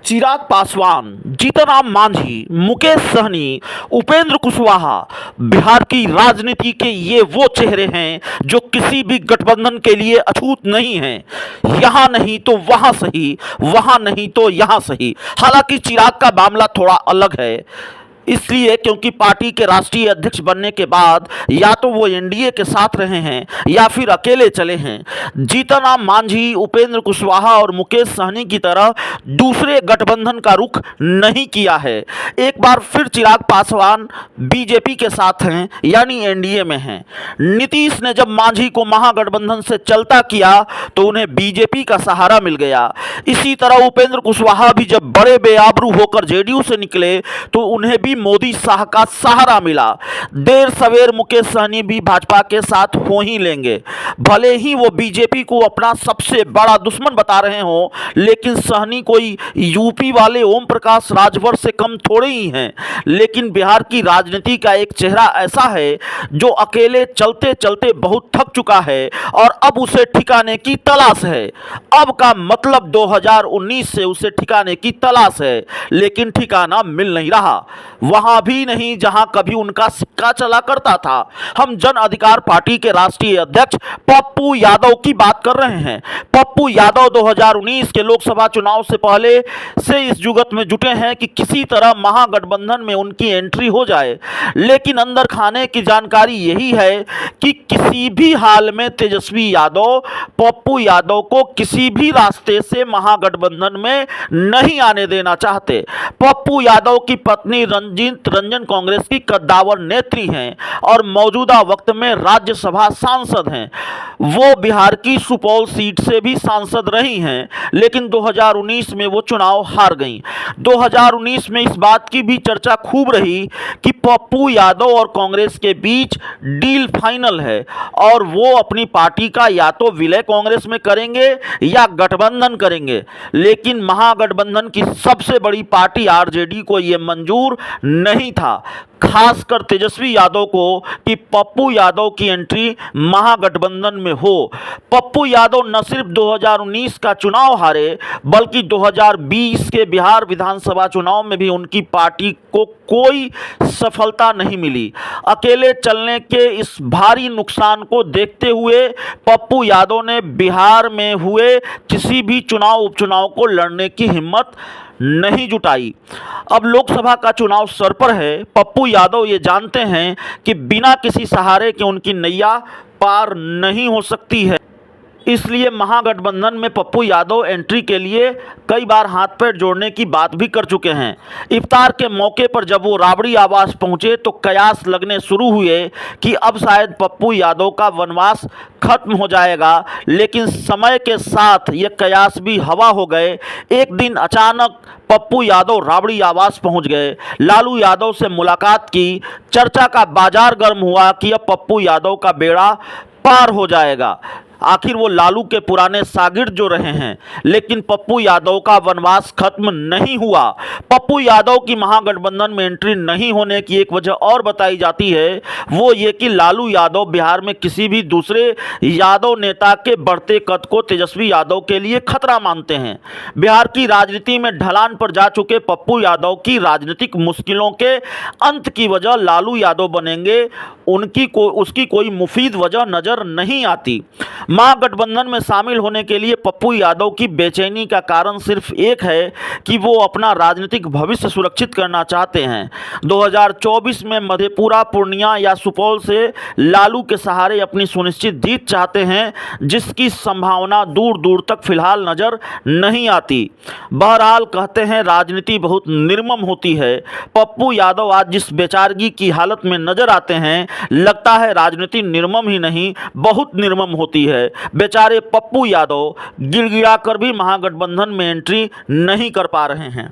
चिराग पासवान, जीतनराम मांझी, मुकेश सहनी, उपेंद्र कुशवाहा बिहार की राजनीति के ये वो चेहरे हैं जो किसी भी गठबंधन के लिए अछूत नहीं हैं। यहाँ नहीं तो वहाँ सही, वहाँ नहीं तो यहाँ सही। हालांकि चिराग का मामला थोड़ा अलग है, इसलिए क्योंकि पार्टी के राष्ट्रीय अध्यक्ष बनने के बाद या तो वो एनडीए के साथ रहे हैं या फिर अकेले चले हैं। जीतनराम मांझी, उपेंद्र कुशवाहा और मुकेश सहनी की तरह दूसरे गठबंधन का रुख नहीं किया है। एक बार फिर चिराग पासवान बीजेपी के साथ हैं, यानी एनडीए में हैं। नीतीश ने जब मांझी को महागठबंधन से चलता किया तो उन्हें बीजेपी का सहारा मिल गया। इसी तरह उपेंद्र कुशवाहा भी जब बड़े बेआबरू होकर जेडीयू से निकले तो उन्हें भी मोदी शाह का सहारा मिला। देर सवेर मुकेश सहनी भी भाजपा के साथ हो ही लेंगे। भले ही वो बीजेपी को अपना सबसे बड़ा दुश्मन बता रहे हो, लेकिन सहनी कोई यूपी वाले ओम प्रकाश राजभर से कम थोड़े ही हैं। लेकिन बिहार की राजनीति का एक चेहरा ऐसा है जो अकेले चलते चलते बहुत थक चुका है और अब उसे ठिकाने की तलाश है। अब का मतलब 2019 से उसे ठिकाने की तलाश है, लेकिन ठिकाना मिल नहीं रहा। वहां भी नहीं जहां कभी उनका सिक्का चला करता था। हम जन अधिकार पार्टी के राष्ट्रीय अध्यक्ष पप्पू यादव की बात कर रहे हैं। पप्पू यादव 2019 के लोकसभा चुनाव से पहले से इस जुगत में जुटे हैं कि किसी तरह महागठबंधन में उनकी एंट्री हो जाए, लेकिन अंदर खाने की जानकारी यही है कि किसी भी हाल में तेजस्वी यादव पप्पू यादव को किसी भी रास्ते से महागठबंधन में नहीं आने देना चाहते। पप्पू यादव की पत्नी रंजन कांग्रेस की कद्दावर नेत्री हैं और मौजूदा वक्त में राज्यसभा सांसद हैं। वो बिहार की सुपौल सीट से भी सांसद रही हैं, लेकिन 2019 में वो चुनाव हार गईं। 2019 में इस बात की भी चर्चा खूब रही कि पप्पू यादव और कांग्रेस के बीच डील फाइनल है और वो अपनी पार्टी का या तो विलय कांग्रेस में करेंगे या गठबंधन करेंगे। लेकिन महागठबंधन की सबसे बड़ी पार्टी आरजेडी को यह मंजूर नहीं था, खासकर तेजस्वी यादव को, कि पप्पू यादव की एंट्री महागठबंधन में हो। पप्पू यादव न सिर्फ 2019 का चुनाव हारे, बल्कि 2020 के बिहार विधानसभा चुनाव में भी उनकी पार्टी को कोई सफलता नहीं मिली। अकेले चलने के इस भारी नुकसान को देखते हुए पप्पू यादव ने बिहार में हुए किसी भी चुनाव उपचुनाव को लड़ने की हिम्मत नहीं जुटाई। अब लोकसभा का चुनाव सर पर है। पप्पू यादव ये जानते हैं कि बिना किसी सहारे के उनकी नैया पार नहीं हो सकती है, इसलिए महागठबंधन में पप्पू यादव एंट्री के लिए कई बार हाथ पैर जोड़ने की बात भी कर चुके हैं। इफ्तार के मौके पर जब वो राबड़ी आवास पहुंचे तो कयास लगने शुरू हुए कि अब शायद पप्पू यादव का वनवास खत्म हो जाएगा, लेकिन समय के साथ ये कयास भी हवा हो गए। एक दिन अचानक पप्पू यादव राबड़ी आवास पहुंच गए, लालू यादव से मुलाकात की। चर्चा का बाजार गर्म हुआ कि अब पप्पू यादव का बेड़ा पार हो जाएगा। आखिर वो लालू के पुराने शागिर्द जो रहे हैं, लेकिन पप्पू यादव का वनवास खत्म नहीं हुआ। पप्पू यादव की महागठबंधन में एंट्री नहीं होने की एक वजह और बताई जाती है, वो ये कि लालू यादव बिहार में किसी भी दूसरे यादव नेता के बढ़ते कद को तेजस्वी यादव के लिए खतरा मानते हैं। बिहार की राजनीति में ढलान पर जा चुके पप्पू यादव की राजनीतिक मुश्किलों के अंत की वजह लालू यादव बनेंगे, उसकी कोई मुफीद वजह नजर नहीं आती। महागठबंधन में शामिल होने के लिए पप्पू यादव की बेचैनी का कारण सिर्फ एक है कि वो अपना राजनीतिक भविष्य सुरक्षित करना चाहते हैं। 2024 में मधेपुरा, पूर्णिया या सुपौल से लालू के सहारे अपनी सुनिश्चित जीत चाहते हैं, जिसकी संभावना दूर दूर तक फिलहाल नजर नहीं आती। बहरहाल कहते हैं राजनीति बहुत निर्मम होती है। पप्पू यादव आज जिस बेचारगी की हालत में नजर आते हैं, लगता है राजनीति निर्मम ही नहीं बहुत निर्मम होती है। बेचारे पप्पू यादव गिड़गिड़ाकर भी महागठबंधन में एंट्री नहीं कर पा रहे हैं।